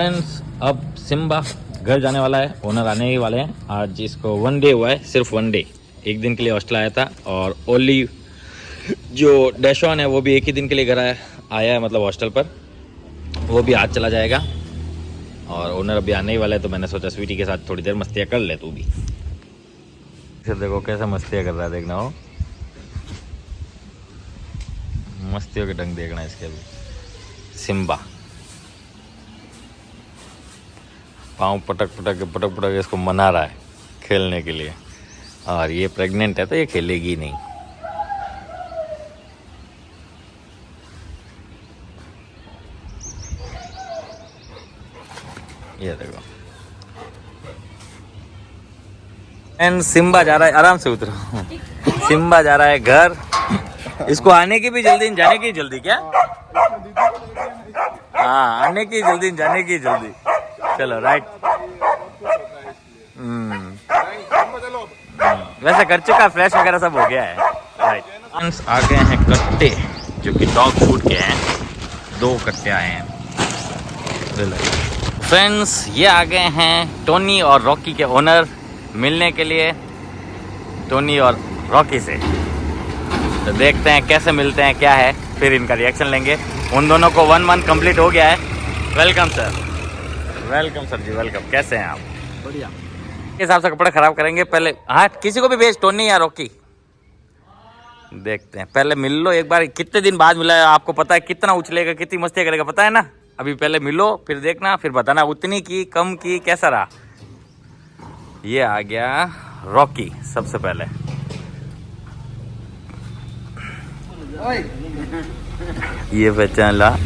Friends, अब Simba घर जाने वाला है। ओनर आने ही वाले हैं। आज इसको 1 डे हुआ है, सिर्फ 1 डे। एक दिन के लिए हॉस्टल आया था और ओली जो डैशॉन है वो भी एक ही दिन के लिए घर आया है, मतलब हॉस्टल पर। वो भी आज चला जाएगा और ओनर अभी आने ही वाला है, तो मैंने सोचा स्वीटी के साथ थोड़ी देर मस्तियाँ कर ले तू भी। फिर देखो कैसे मस्तियाँ कर रहा है, देखना हो मस्तियों के ढंग देखना इसके। अभी सिम्बा पाँव पटक पटक इसको मना रहा है खेलने के लिए। और ये प्रेग्नेंट है तो ये खेलेगी नहीं। ये देखो एंड सिम्बा जा रहा है, आराम से उतरो। सिम्बा जा रहा है घर। इसको आने की भी जल्दी, जाने की जल्दी। क्या? हाँ, आने की जल्दी, जाने की जल्दी। चलो राइट। वैसे कर चुका, फ्रेश वगैरह सब हो गया है। राइट। फ्रेंड्स आ गए हैं कट्टे, जो कि डॉग फूड के हैं। 2 कट्टे आए हैं। फ्रेंड्स ये आ गए हैं टोनी और रॉकी के ओनर मिलने के लिए, टोनी और रॉकी से। तो देखते हैं कैसे मिलते हैं, क्या है, फिर इनका रिएक्शन लेंगे। उन दोनों को 1 मंथ कंप्लीट हो गया है। Welcome sir. वेलकम सर जी, वेलकम। कैसे हैं आप? बढ़िया। के हिसाब से कपड़े खराब करेंगे पहले। हाँ, किसी को भी भेज, टोनी या रॉकी। देखते हैं, पहले मिल लो एक बार। कितने दिन बाद मिला है, आपको पता है कितना उछलेगा, कितनी मस्ती करेगा, पता है ना। अभी पहले मिलो, फिर देखना, फिर बताना उतनी की, कम की, कैसा रहा। ये आ गया रॉकी सबसे पहले। ये पहचान ला।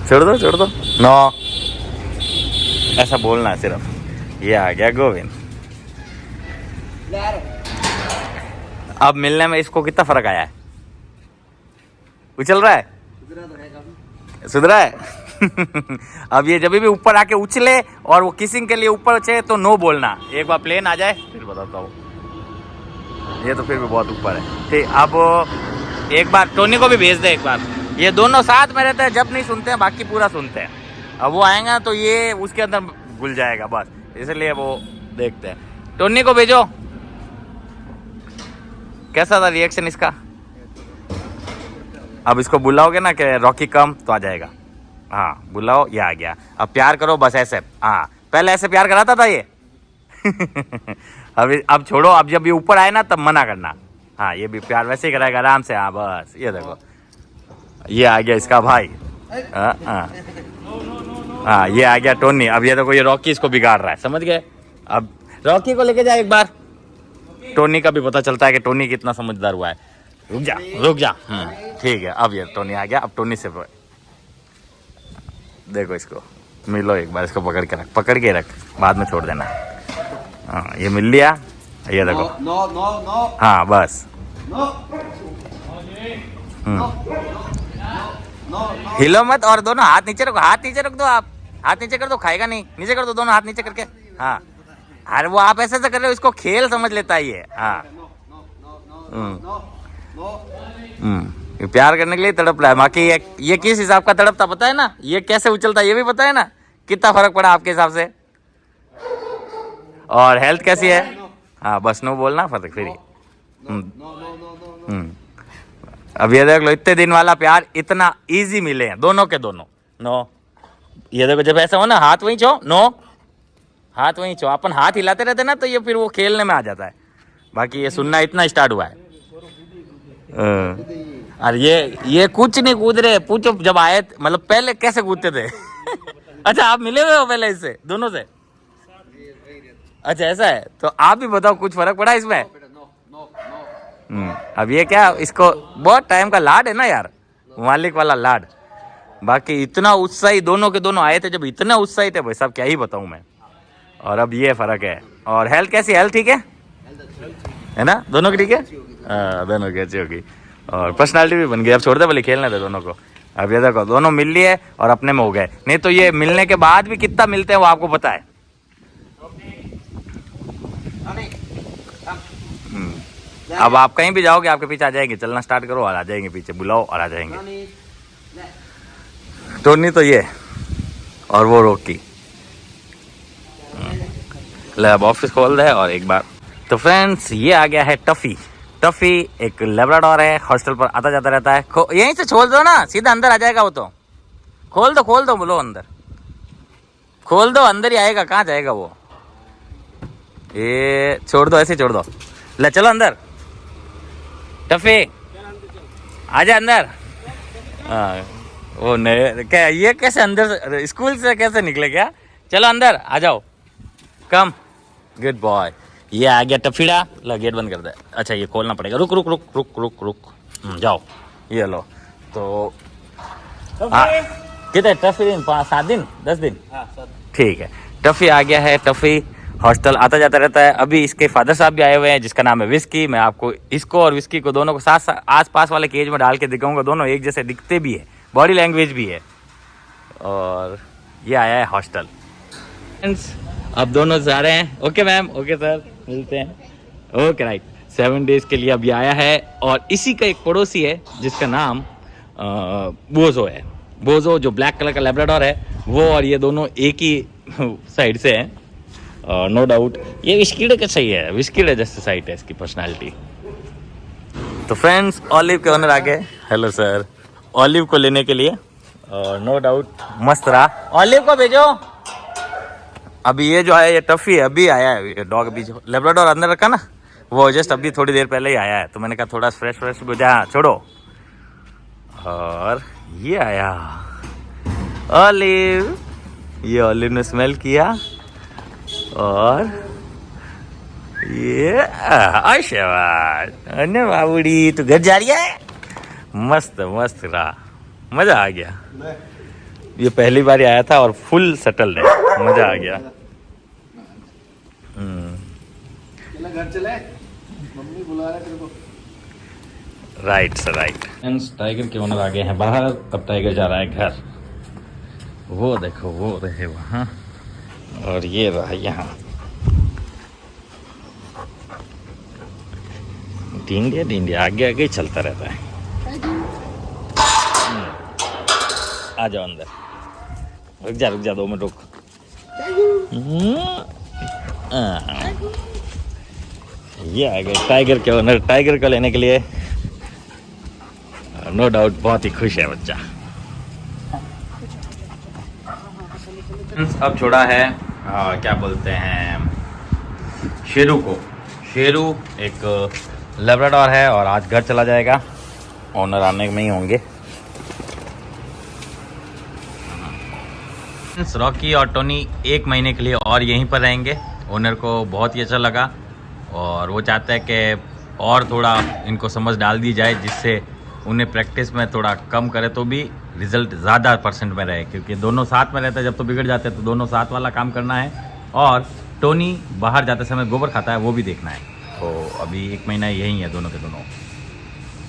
छोड़ दो। नो, ऐसा बोलना है सिर्फ। ये आ गया गोविंद। अब मिलने में इसको कितना फर्क आया है? उछल रहा है, सुधरा है। अब ये जब भी ऊपर आके उछले और वो किसिंग के लिए ऊपर उछले तो नो बोलना। एक बार प्लेन आ जाए फिर बताता हूँ। ये तो फिर भी बहुत ऊपर है। ठीक, अब एक बार टोनी को भी भेज दे एक बार। ये दोनों साथ में रहते हैं, जब नहीं सुनते हैं बाकी पूरा सुनते हैं। अब वो आएगा तो ये उसके अंदर घुल जाएगा बस, इसलिए वो देखते हैं। टोनी को भेजो। कैसा था रिएक्शन इसका? अब इसको बुलाओगे ना कि रॉकी कम, तो आ जाएगा। हाँ बुलाओ, ये आ गया। अब प्यार करो बस ऐसे। हाँ, पहले ऐसे प्यार कराता था ये। अब छोड़ो, अब जब ये ऊपर आए ना तब मना करना। हाँ, ये भी प्यार वैसे ही कराएगा आराम से। हाँ बस, ये देखो, ये आ गया इसका भाई। हाँ, ये आ गया टोनी। अब ये देखो, ये रॉकी इसको बिगाड़ रहा है, समझ गए। अब रॉकी को लेके जाए एक बार, टोनी का भी पता चलता है कि टोनी कितना समझदार हुआ है। रुक जा। ठीक है, अब ये टोनी आ गया। अब टोनी से देखो, इसको मिलो एक बार। इसको पकड़ के रख, बाद में छोड़ देना। हाँ, ये मिल लिया। ये देखो। नो। हाँ बस। हिलो मत, और दोनों हाथ नीचे रखो। हाथ नीचे रख दो आप। हाथ नीचे कर दो, खाएगा नहीं। नीचे कर दो, दोनों हाथ नीचे करके। हाँ, अरे वो आप ऐसे कर रहे हो, इसको खेल समझ लेता है ये। हाँ, ये प्यार करने के लिए तड़प रहा है। बाकी ये किस हिसाब का तड़पता पता है ना, ये कैसे उछलता है ये भी पता है ना। कितना फर्क पड़ा आपके हिसाब से। और हेल्थ कैसी है? हाँ बस, नो बोलना, फर्क फिर। अब ये देख लो, इतने दिन वाला प्यार इतना इजी मिले हैं दोनों के दोनों। नो, ये देखो, जब ऐसा हो ना, हाथ वहीं छो। नो, हाथ वहीं छो। अपन हाथ हिलाते रहते ना तो ये फिर वो खेलने में आ जाता है। बाकी ये सुनना इतना स्टार्ट हुआ है। और ये कुछ नहीं कूद रहे। पूछो जब आए, मतलब पहले कैसे कूदते थे। अच्छा, आप मिले हुए हो पहले इससे, दोनों से? अच्छा ऐसा है, तो आप भी बताओ, कुछ फर्क पड़ा इसमें? अब ये क्या, इसको बहुत टाइम का लाड है ना यार, मालिक वाला लाड। बाकी इतना उत्साही दोनों के दोनों आए थे, जब इतना उत्साही थे भाई साहब, क्या ही बताऊं मैं। और अब ये फर्क है। और हेल्थ कैसी? हेल्थ ठीक है ना, दोनों की ठीक है। हाँ, दोनों की अच्छी होगी और पर्सनालिटी भी बन गई। अब छोड़ दे, बोले खेलने दे दोनों को। अब ये देखो, दोनों मिल लिए और अपने में हो गए। नहीं तो ये मिलने के बाद भी कितना मिलते हैं वो आपको पता है। अब आप कहीं भी जाओगे आपके पीछे आ जाएंगे, चलना स्टार्ट करो और आ जाएंगे पीछे, बुलाओ और आ जाएंगे। टोनी तो ये और वो रोकी। ले अब ऑफिस खोल दे और एक बार। तो फ्रेंड्स ये आ गया है टफी। टफी एक लेब्राडोर है, हॉस्टल पर आता जाता रहता है। यहीं से छोड़ दो ना, सीधा अंदर आ जाएगा वो तो। खोल दो बोलो, अंदर खोल दो, अंदर ही आएगा, कहाँ जाएगा वो। ये छोड़ दो, ऐसे छोड़ दो। ले चलो अंदर, टफी आजा अंदर। हाँ वो नहीं क्या, ये कैसे अंदर स्कूल से कैसे निकले क्या। चलो अंदर आ जाओ, कम गुड बॉय। ये आ गया टफीड़ा। ला गेट बंद कर दे। अच्छा ये खोलना पड़ेगा, रुक रुक रुक रुक रुक रुक। जाओ ये लो। तो कितने टफी दिन, 7 दिन 10 दिन, ठीक है। टफी आ गया है। टफी हॉस्टल आता जाता रहता है। अभी इसके फादर साहब भी आए हुए हैं जिसका नाम है विस्की। मैं आपको इसको और विस्की को दोनों को साथ आस पास वाले केज में डाल के दिखाऊंगा। दोनों एक जैसे दिखते भी है, बॉडी लैंग्वेज भी है। और ये आया है हॉस्टल। फ्रेंड्स अब दोनों जा रहे हैं। ओके मैम, ओके सर, मिलते हैं। ओके राइट, 7 डेज के लिए अभी आया है। और इसी का एक पड़ोसी है जिसका नाम बोजो है। बोजो जो ब्लैक कलर का लैब्राडोर है वो, और ये दोनों एक ही साइड से हैं। नो डाउट ये विस्कीड का सही है, विस्कीड जैसे साइड है इसकी पर्सनालिटी। तो फ्रेंड्स ऑलिव के ओनर आ गए। हेलो सर, ऑलिव को लेने के लिए। नो डाउट मस्त रहा। ऑलिव को भेजो। अभी ये जो है ये टफी है, अभी आया है ये डॉग। अभी जो लेब्राडोर अंदर रखा ना, वो जस्ट अभी थोड़ी देर पहले ही आया है। तो मैंने कहा थोड़ा फ्रेश हो जा, छोड़ो। और ये आया ऑलिव। ये ऑलिव ने स्मेल किया और ये अरे बाबूड़ी तू घर जा रही है। मस्त मस्त रहा, मजा आ गया। ये पहली बार आया था और फुल सेटल्ड है, मजा आ गया। घर चले, मम्मी बुला रहे तेरे को। Right sir right. टाइगर के ओनर आ गए हैं बाहर। अब टाइगर जा रहा है घर। वो देखो वो रहे वहाँ और ये रहा यहाँ। ढींडिया ढींडिया आगे आगे ही चलता रहता है। आ जाओ अंदर, रुक जा 2 मिनट रुक। ये आ गए टाइगर के ओनर। टाइगर को लेने के लिए नो डाउट बहुत ही खुश है बच्चा। अब छोड़ा है क्या बोलते हैं शेरू को। शेरू एक लेब्राडोर है और आज घर चला जाएगा। ओनर आने में ही होंगे। रॉकी और टोनी 1 महीने के लिए और यहीं पर रहेंगे। ओनर को बहुत ही अच्छा लगा और वो चाहता है कि और थोड़ा इनको समझ डाल दी जाए, जिससे उन्हें प्रैक्टिस में थोड़ा कम करे तो भी रिजल्ट ज़्यादा % में रहे। क्योंकि दोनों साथ में रहते हैं, जब तो बिगड़ जाते हैं तो दोनों साथ वाला काम करना है। और टोनी बाहर जाते समय गोबर खाता है, वो भी देखना है। तो अभी 1 महीना यही है दोनों के दोनों।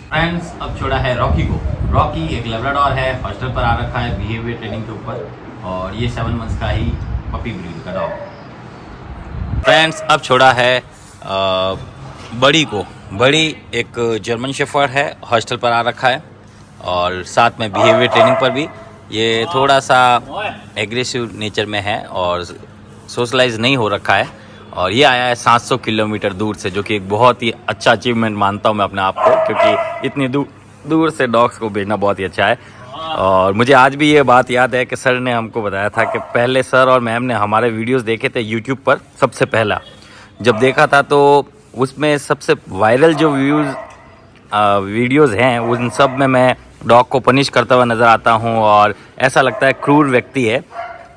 फ्रेंड्स अब छोड़ा है रॉकी को। रॉकी एक लेब्राडोर है, हॉस्टल पर आ रखा है बिहेवियर ट्रेनिंग के ऊपर। और ये 7 मंथ्स का ही पपी ब्रीड का डॉग। फ्रेंड्स अब छोड़ा है बड़ी को। बड़ी एक जर्मन शेफर्ड है, हॉस्टल पर आ रखा है और साथ में बिहेवियर ट्रेनिंग पर भी। ये थोड़ा सा एग्रेसिव नेचर में है और सोशलाइज नहीं हो रखा है। और ये आया है 700 किलोमीटर दूर से, जो कि एक बहुत ही अच्छा अचीवमेंट मानता हूँ मैं अपने आप को, क्योंकि इतनी दूर से डॉग्स को भेजना बहुत ही अच्छा है। और मुझे आज भी ये बात याद है कि सर ने हमको बताया था कि पहले सर और मैम ने हमारे वीडियोस देखे थे यूट्यूब पर। सबसे पहला जब देखा था तो उसमें सबसे वायरल जो वीडियोस हैं उन सब में मैं डॉग को पनिश करता हुआ नज़र आता हूं और ऐसा लगता है क्रूर व्यक्ति है।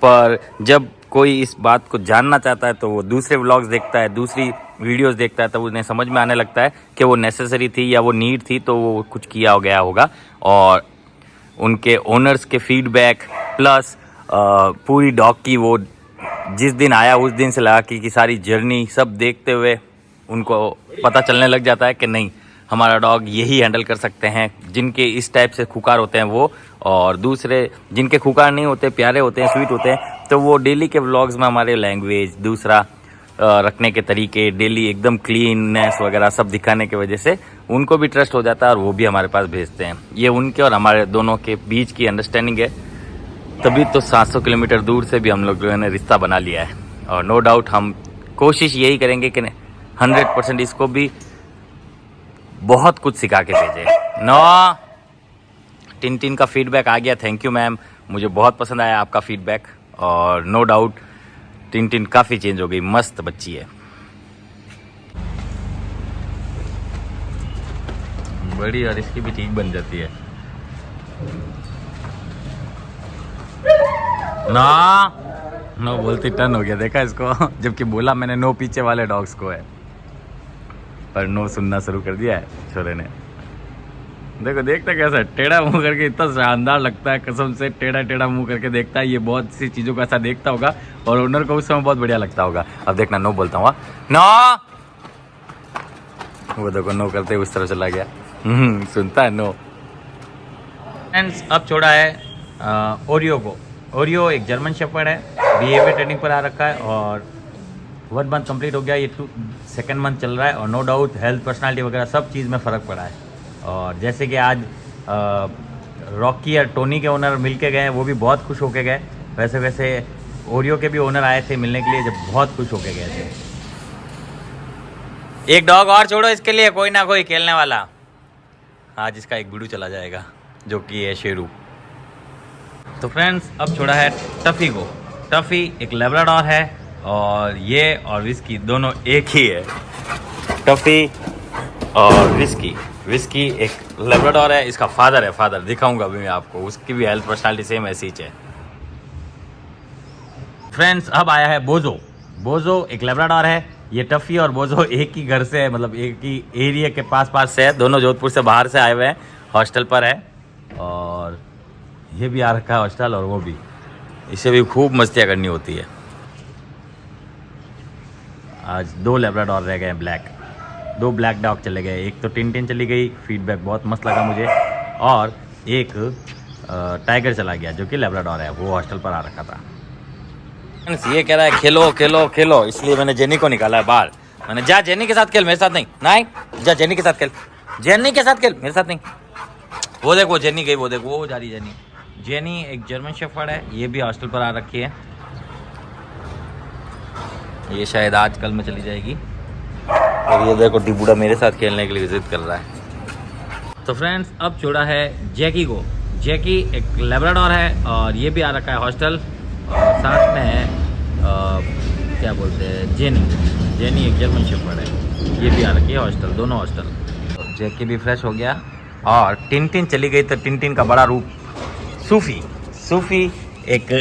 पर जब कोई इस बात को जानना चाहता है तो वो दूसरे व्लॉग्स देखता है, दूसरी वीडियोस देखता है, तो उन्हें समझ में आने लगता है कि वो नेसेसरी थी या वो नीड थी, तो वो कुछ किया गया होगा। और उनके ओनर्स के फीडबैक प्लस पूरी डॉग की वो जिस दिन आया उस दिन से लगा की सारी जर्नी सब देखते हुए उनको पता चलने लग जाता है कि नहीं, हमारा डॉग यही हैंडल कर सकते हैं। जिनके इस टाइप से खुकार होते हैं वो, और दूसरे जिनके खुकार नहीं होते, प्यारे होते हैं, स्वीट होते हैं, तो वो डेली के व्लॉग्स में हमारे लैंग्वेज, दूसरा रखने के तरीके, डेली एकदम क्लीननेस वगैरह सब दिखाने की वजह से उनको भी ट्रस्ट हो जाता है और वो भी हमारे पास भेजते हैं। ये उनके और हमारे दोनों के बीच की अंडरस्टैंडिंग है, तभी तो 700 किलोमीटर दूर से भी हम लोगों ने रिश्ता बना लिया है। और नो डाउट हम कोशिश यही करेंगे कि 100% इसको भी बहुत कुछ सिखा के भेजे। नो, टिन का फीडबैक आ गया, थैंक यू मैम, मुझे बहुत पसंद आया आपका फीडबैक। और नो डाउट टिन काफ़ी चेंज हो गई, मस्त बच्ची है, बड़ी, और इसकी भी ठीक बन जाती है ना। नो बोलती टर्न हो गया, देखा इसको जबकि बोला मैंने नो पीछे वाले डॉग्स को है, पर नो सुनना शुरू कर दिया है छोरे ने। देखो देखता कैसा टेढ़ा मुंह करके, इतना शानदार लगता है कसम से, टेढ़ा टेढ़ा मुंह करके देखता है। ये बहुत सी चीज़ों को ऐसा देखता होगा और ओनर को उस समय बहुत बढ़िया लगता होगा। अब देखना नो बोलता हूँ, नो, वो देखो नो करते उस तरह चला गया। सुनता है नो। फ्रेंड्स अब छोड़ा है ओरियो को। ओरियो एक जर्मन शेफर्ड है, बिहेवियर ट्रेनिंग पर आ रखा है और 1 मंथ कंप्लीट हो गया, ये 2nd मंथ चल रहा है। और नो डाउट हेल्थ, पर्सनालिटी वगैरह सब चीज़ में फ़र्क पड़ा है। और जैसे कि आज रॉकी और टोनी के ओनर मिल के गए, वो भी बहुत खुश होके गए। वैसे वैसे ओरियो के भी ओनर आए थे मिलने के लिए, जब बहुत खुश होके गए थे। एक डॉग और छोड़ो इसके लिए, कोई ना कोई खेलने वाला। आज इसका एक वीडियो चला जाएगा जो कि है शेरू। तो फ्रेंड्स अब छोड़ा है टफ़ी को। टफ़ी एक लैब्राडोर है और ये और विस्की दोनों एक ही है। टफ़ी और विस्की एक लैब्राडोर है, इसका फादर है, फादर दिखाऊंगा अभी मैं आपको, उसकी भी हेल्थ पर्सनालिटी सेम ऐसी है। फ्रेंड्स अब आया है बोजो एक लैब्राडोर है। ये टफ़ी और बोजो एक ही घर से है, मतलब एक ही एरिया के पास से है, दोनों जोधपुर से बाहर से आए हुए हैं, हॉस्टल पर है। और ये भी आ रखा है हॉस्टल, और वो भी, इसे भी खूब मस्तियाँ करनी होती है। आज 2 लैब्राडोर रह गए, दो ब्लैक डॉग चले गए। एक तो टिन चली गई, फीडबैक बहुत मस्त लगा मुझे। और एक टाइगर चला गया जो कि लैब्राडोर है, वो हॉस्टल पर आ रखा था। ये कह रहा है खेलो खेलो खेलो, इसलिए मैंने जेनी को निकाला है बाहर। मैंने जा जेनी के साथ खेल, मेरे साथ नहीं, नहीं जा जेनी के साथ खेल, जेनी के साथ खेल, मेरे साथ नहीं। वो देख वो जेनी गई, वो देख वो जा रही जेनी। जेनी एक जर्मन शेफर्ड है, ये भी हॉस्टल पर आ रखी है। ये शायद आज कल में चली जाएगी। और ये देखो डिबूडा मेरे साथ खेलने के लिए विजिट कर रहा है। तो फ्रेंड्स अब छोड़ा है जैकी को। जैकी एक लैब्राडोर है और ये भी आ रखा है हॉस्टल। और साथ में है क्या बोलते हैं जेनी एक जर्मन शेफर्ड है, ये भी आ रखी है हॉस्टल, दोनों हॉस्टल। तो जैकी भी फ्रेश हो गया और टिन चली गई। तो टिन का बड़ा रूप सूफी एक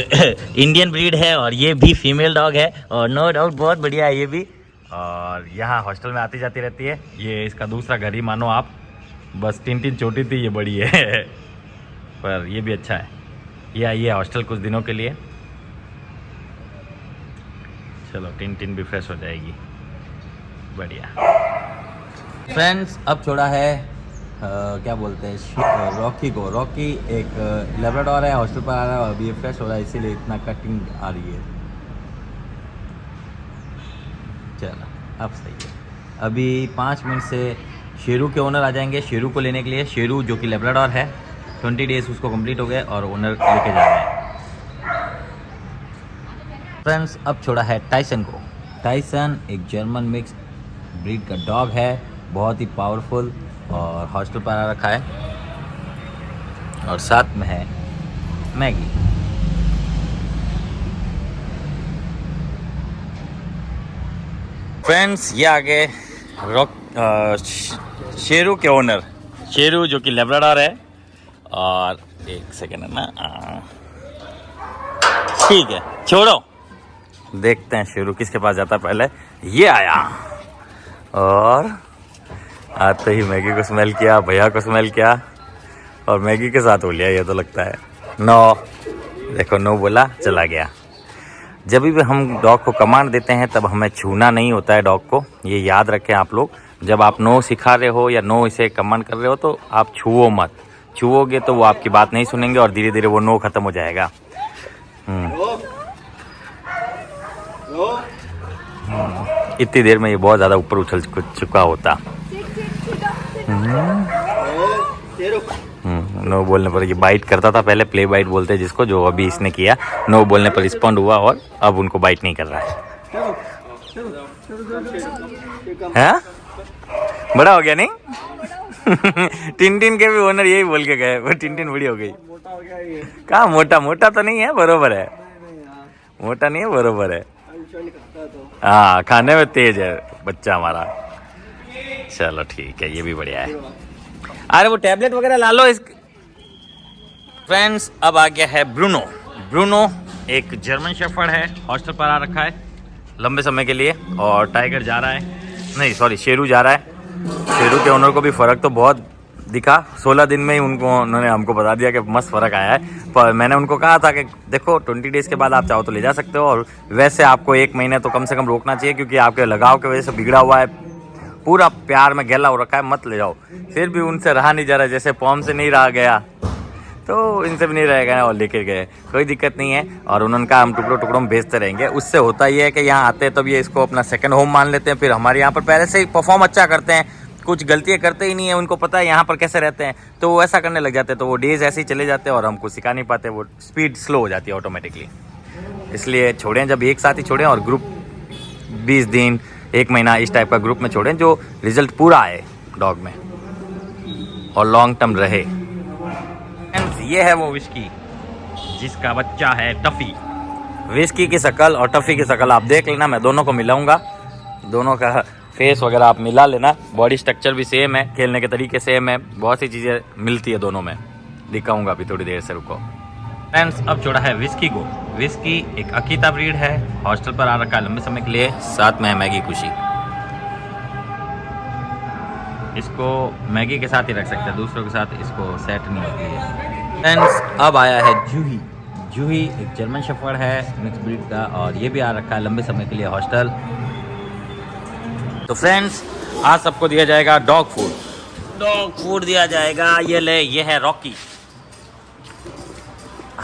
इंडियन ब्रीड है और ये भी फीमेल डॉग है और नो डाउट बहुत बढ़िया है ये भी। और यहाँ हॉस्टल में आती जाती रहती है, ये इसका दूसरा घर ही मानो आप। बस टिन छोटी थी, ये बड़ी है पर ये भी अच्छा है। ये आई है हॉस्टल कुछ दिनों के लिए। चलो टिन भी फ्रेश हो जाएगी, बढ़िया। फ्रेंड्स अब छोड़ा है क्या बोलते हैं रॉकी को। रॉकी एक लैब्राडोर है, हॉस्टल पर आ रहा है और अभी ये फ्रेश हो रहा है, इसीलिए इतना कटिंग आ रही है। चलो अब सही है। अभी 5 मिनट से शेरू के ओनर आ जाएंगे शेरू को लेने के लिए। शेरू जो कि लैब्राडोर है, 20 डेज उसको कंप्लीट हो गए और ओनर लेके जा रहे हैं। फ्रेंड्स अब छोड़ा है टाइसन को। टाइसन एक जर्मन मिक्स ब्रीड का डॉग है, बहुत ही पावरफुल और हॉस्टल पर आ रखा है। और साथ में है मैगी। फ्रेंड्स ये आगे शेरू के ओनर, शेरू जो कि लैब्राडोर है। और एक सेकेंड है ना, ठीक है छोड़ो, देखते हैं शेरू किसके पास जाता है पहले। ये आया और आते ही मैगी को स्मेल किया, भैया को स्मेल किया और मैगी के साथ हो लिया ये तो लगता है। नो देखो नो बोला, चला गया। जब भी हम डॉग को कमांड देते हैं तब हमें छूना नहीं होता है डॉग को, ये याद रखें आप लोग। जब आप नो सिखा रहे हो या नो इसे कमांड कर रहे हो तो आप छुओ मत, छुओगे तो वो आपकी बात नहीं सुनेंगे और धीरे धीरे वो नो खत्म हो जाएगा। इतनी देर में ये बहुत ज़्यादा ऊपर उछल चुका होता। नो बोलने पर ये बाइट करता था पहले, प्ले बाइट बोलते हैं जिसको, जो अभी इसने किया। नो बोलने पर रिस्पॉन्ड हुआ और अब उनको बाइट नहीं कर रहा है। बड़ा हो गया नहीं? टिनटिन के भी ओनर यही बोल के गए, वो टिनटिन बड़ी हो गई। मोटा हो गया ये। कहाँ मोटा? मोटा तो नहीं है, बरोबर है। नहीं यार, मोटा नहीं है, बरोबर है। आयुष्मान खाता है तो। हाँ, खाने में तेज है बच्चा हमारा। चलो ठीक है, ये भी बढ़िया है। अरे वो टैबलेट वगैरह ला लो इस। फ्रेंड्स, अब आ गया है ब्रूनो। ब्रूनो एक जर्मन शेफर्ड है, हॉस्टल पर आ रखा है लंबे समय के लिए। और टाइगर जा रहा है, नहीं सॉरी, शेरू जा रहा है। शेरू के ओनर को भी फ़र्क तो बहुत दिखा। 16 दिन में ही उन्होंने हमको बता दिया कि मस्त फ़र्क आया है। पर मैंने उनको कहा था कि देखो 20 डेज़ के बाद आप चाहो तो ले जा सकते हो, और वैसे आपको 1 महीने तो कम से कम रोकना चाहिए, क्योंकि आपके लगाव की वजह से बिगड़ा हुआ है, पूरा प्यार में गैला हो रखा है, मत ले जाओ। फिर भी उनसे रहा नहीं जा रहा, जैसे पॉम से नहीं रहा गया तो इनसे भी नहीं रहेगा, और लेके गए, कोई दिक्कत नहीं है। और उन्होंने कहा हम टुकड़ों टुकड़ों में बेचते रहेंगे। उससे होता ये है कि यहाँ आते हैं तब ये इसको अपना सेकंड होम मान लेते हैं। फिर हमारे यहाँ पर पहले से ही परफॉर्म अच्छा करते हैं, कुछ गलतियाँ करते ही नहीं है, उनको पता है यहाँ पर कैसे रहते हैं, तो वो ऐसा करने लग जाते हैं। तो वो डेज ऐसे ही चले जाते हैं और हमको सिखा नहीं पाते, वो स्पीड स्लो हो जाती है ऑटोमेटिकली। इसलिए छोड़ें, जब एक साथ ही छोड़ें, और ग्रुप 20 दिन 1 महीना इस टाइप का ग्रुप में छोड़ें, जो रिजल्ट पूरा आए डॉग में और लॉन्ग टर्म रहे। ये है वो विस्की जिसका बच्चा है टफी। विस्की की शक्ल और टफी की शक्ल आप देख लेना, मैं दोनों को मिलाऊंगा, दोनों का फेस वगैरह आप मिला लेना। बॉडी स्ट्रक्चर भी सेम है, खेलने के तरीके सेम है, बहुत सी चीज़ें मिलती है दोनों में। दिखाऊंगा अभी थोड़ी देर से, रुको। फ्रेंड्स, अब छोड़ा है विस्की को। विस्की एक अकीता ब्रीड है, हॉस्टल पर आ रखा है लंबे समय के लिए, साथ में है मैगी खुशी। इसको मैगी के साथ ही रख सकते हैं, दूसरों के साथ इसको सेट नहीं होती है। फ्रेंड्स, अब आया है जूही। जूही एक जर्मन शेफर्ड है मिक्स ब्रीड का, और ये भी आ रखा है लंबे समय के लिए हॉस्टल। तो फ्रेंड्स, आज सबको दिया जाएगा डॉग फूड। डॉग फूड दिया जाएगा, ये ले, ये है रॉकी।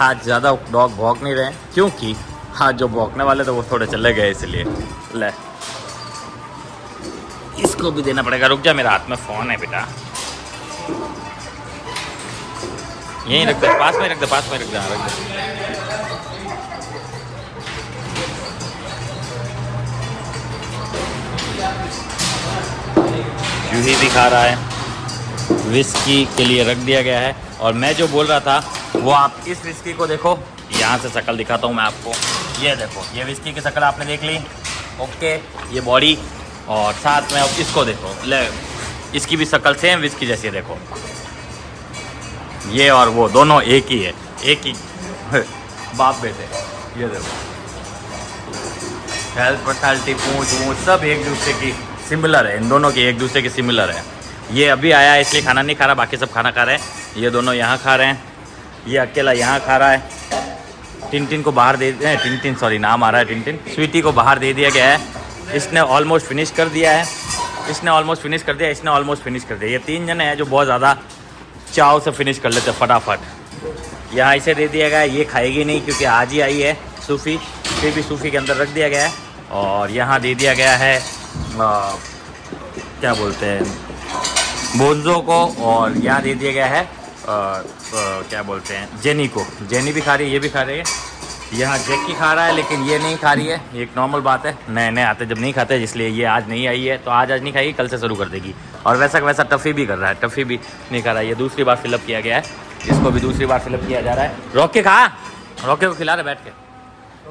आज ज़्यादा डॉग भौंक नहीं रहे, क्योंकि आज जो भौंकने वाले थे वो थोड़े चले गए, इसलिए ले इसको भी देना पड़ेगा। रुक जा, मेरा हाथ में फ़ोन है बेटा, यहीं रख दे, पास में रख दे, पास में रख दे, रख दे। जूही भी खा रहा है, विस्की के लिए रख दिया गया है। और मैं जो बोल रहा था वो, आप इस विस्की को देखो, यहाँ से शक्ल दिखाता हूँ मैं आपको। ये देखो, ये विस्की की शक्ल आपने देख ली, ओके, ये बॉडी, और साथ में अब इसको देखो, ले, इसकी भी शक्ल सेम विस्की जैसी है, देखो। ये और वो दोनों एक ही है, एक ही बाप बेटे। ये देखो, हेल्थ, पर्सनैलिटी, पूंछ वूँछ सब एक दूसरे की सिमिलर है, इन दोनों की एक दूसरे की सिमिलर है। ये अभी आया है इसलिए खाना नहीं खा रहा, बाकी सब खाना खा रहे हैं। ये दोनों यहाँ खा रहे हैं, ये अकेला यहाँ खा रहा है। टिनटिन को बाहर दे, टिनटिन सॉरी नाम आ रहा है टिनटिन, स्वीटी को बाहर दे दिया गया है। इसने ऑलमोस्ट फिनिश कर दिया है, इसने ऑलमोस्ट फिनिश कर दिया, इसने ऑलमोस्ट फिनिश कर दिया। ये 3 जने हैं जो बहुत ज़्यादा चाव से फिनिश कर लेते फटाफट। यहाँ इसे दे दिया गया है, ये खाएगी नहीं क्योंकि आज ही आई है सूफी, फिर भी सूफी के अंदर रख दिया गया है। और यहाँ दे दिया गया है क्या बोलते हैं, बोंजो को, और यहाँ दे दिया गया है क्या बोलते हैं, जेनी को। जेनी भी खा रही है, ये भी खा रही है। यहाँ जैकी खा रहा है लेकिन ये नहीं खा रही है, ये एक नॉर्मल बात है, नए नए आते जब नहीं खाते, इसलिए ये आज नहीं आई है, तो आज नहीं खाएगी, कल से शुरू कर देगी। और वैसा वैसा टफ़ी भी कर रहा है, टफ़ी भी नहीं खा रहा है, ये दूसरी बार फिलअप किया गया है, इसको भी दूसरी बार फिलअप किया जा रहा है। रॉकी खा, रॉकी को खिला रहे बैठ के।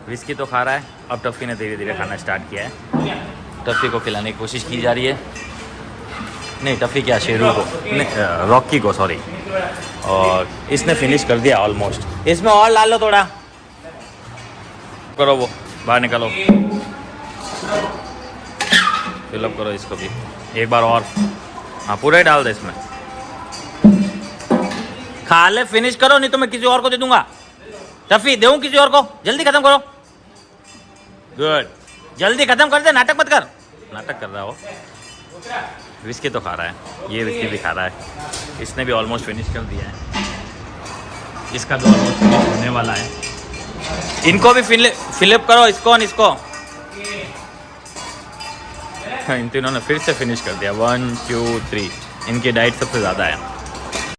विस्की तो खा रहा है, अब टफ़ी ने धीरे धीरे खाना स्टार्ट किया है, टफ़ी को खिलाने की कोशिश की जा रही है। नहीं, टफ़ी क्या, शेरू को नहीं, रॉकी को सॉरी। और इसने फिनिश कर दिया ऑलमोस्ट। इसमें और ला लो थोड़ा, करो वो, बाहर निकालो, फिलअप करो इसको भी एक बार और। हाँ, पूरा ही डाल दे इसमें, खा ले, फिनिश करो, नहीं तो मैं किसी और को दे दूंगा। टफी दूँ किसी और को, जल्दी खत्म करो। गुड, जल्दी खत्म कर दे, नाटक मत कर, नाटक कर रहा हो। विस्की तो खा रहा है, ये विस्की भी खा रहा है, इसने भी ऑलमोस्ट फिनिश कर दिया है, इसका भी ऑलमोस्ट फिनिश होने वाला है। इनको भी फिलअप करो, इसको और इसको। इन तीनों ने फिर से फिनिश कर दिया 1 2 3 इनकी डाइट सबसे ज़्यादा है